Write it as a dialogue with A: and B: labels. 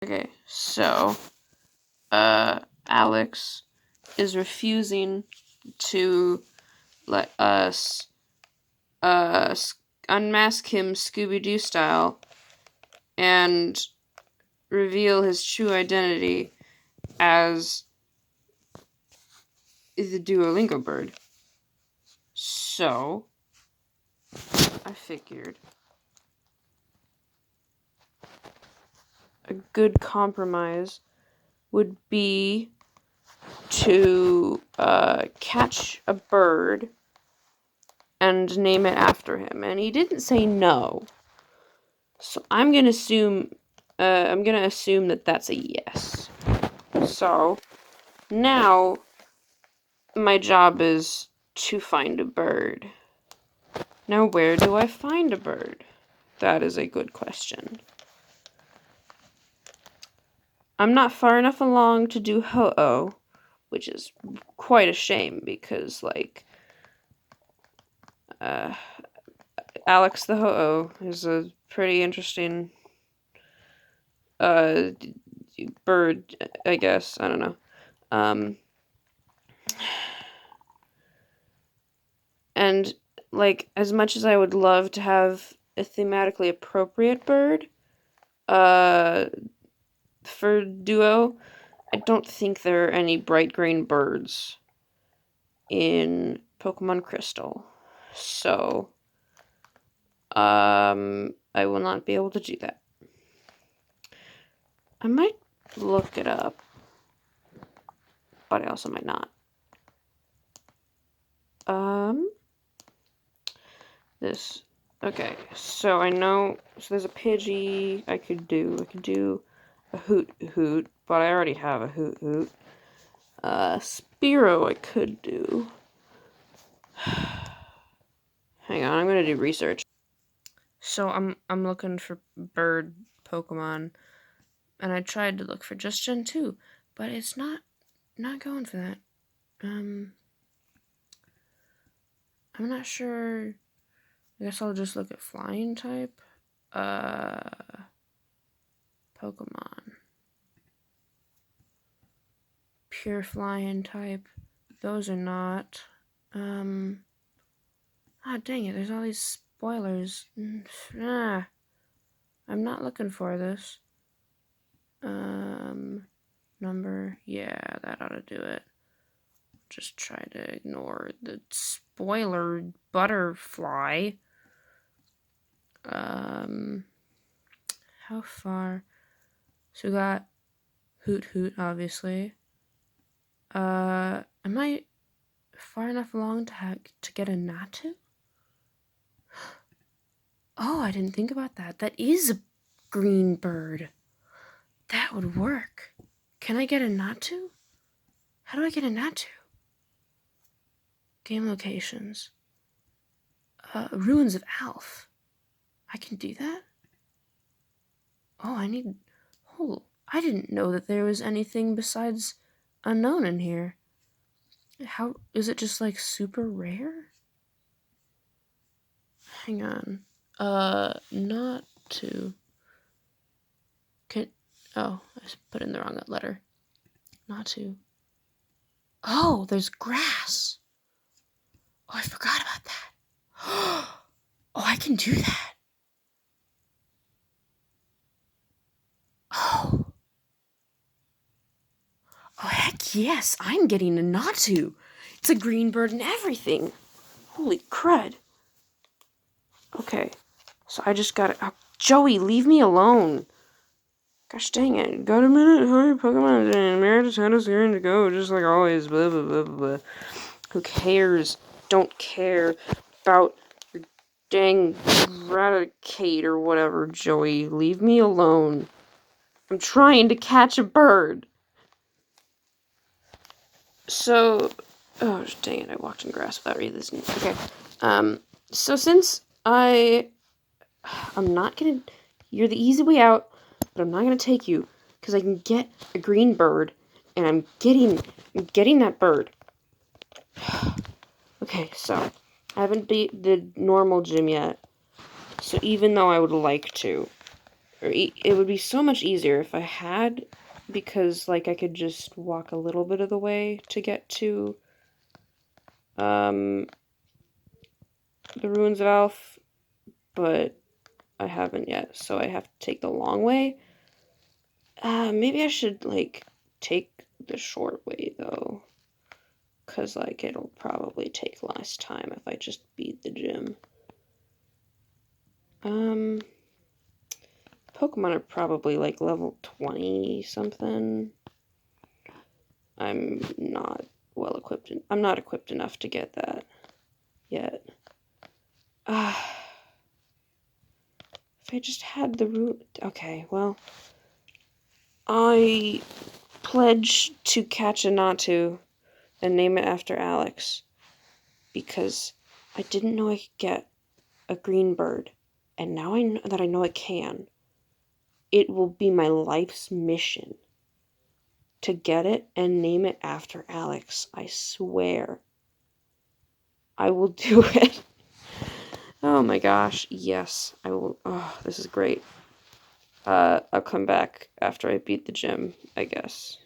A: Okay, so, Alex is refusing to let us, unmask him Scooby-Doo style and reveal his true identity as the Duolingo bird. So, I figured a good compromise would be to catch a bird and name it after him. And he didn't say no. So I'm gonna assume that that's a yes. So now my job is to find a bird. Now where do I find a bird? That is a good question. I'm not far enough along to do ho-oh, which is quite a shame because, like, Alex the ho-oh is a pretty interesting bird, I guess. I don't know. And, like, as much as I would love to have a thematically appropriate bird, for Duo, I don't think there are any bright green birds in Pokemon Crystal. So, I will not be able to do that. I might look it up, but I also might not. Okay, so I know, so there's a Pidgey I could do a Hoot Hoot, but I already have a Hoot Hoot. Spearow I could do. Hang on, I'm gonna do research. So I'm looking for bird Pokemon, and I tried to look for just Gen 2, but it's not going for that. I'm not sure. I guess I'll just look at flying type. Pokemon. Pure flying type. Those are not. Dang it, there's all these spoilers. I'm not looking for this. Number. Yeah, that ought to do it. Just try to ignore the spoiler butterfly. How far? So we got Hoot Hoot, obviously. Am I far enough along to get a Natu? Oh, I didn't think about that. That is a green bird. That would work. Can I get a Natu? How do I get a Natu? Game locations. Ruins of Alf. I can do that? Oh, I didn't know that there was anything besides unknown in here. How, is it just like super rare? Hang on. Not to. Oh, I put in the wrong letter. Not to. Oh, there's grass. Oh, I forgot about that. Oh, I can do that. Oh. Oh, heck yes, I'm getting a Natu. It's a green bird and everything. Holy crud. Okay, so I just gotta... Oh, Joey, leave me alone. Gosh dang it. Got a minute? Hurry, Pokemon and Meredith had us here to go, just like always. Blah, blah, blah, blah. Who cares? Don't care about your dang Raticate or whatever, Joey. Leave me alone. I'm trying to catch a bird. So, oh dang it, I walked in grass without realizing. Okay, so since I'm not gonna, you're the easy way out, but I'm not gonna take you, because I can get a green bird, and I'm getting that bird. Okay, so, I haven't beat the normal gym yet, so even though I would like to, it would be so much easier if I had, because like I could just walk a little bit of the way to get to the ruins of Alf, but I haven't yet, so I have to take the long way. Maybe I should like take the short way though, because like it'll probably take less time if I just beat the gym. Pokemon are probably like level 20 something. I'm not well equipped. I'm not equipped enough to get that yet. If I just had the root. Okay, well, I pledge to catch a Natu and name it after Alex, because I didn't know I could get a green bird, and now that I know I can, it will be my life's mission to get it and name it after Alex. I swear. I will do it. Oh my gosh, yes, I will. Oh, this is great. I'll come back after I beat the gym, I guess.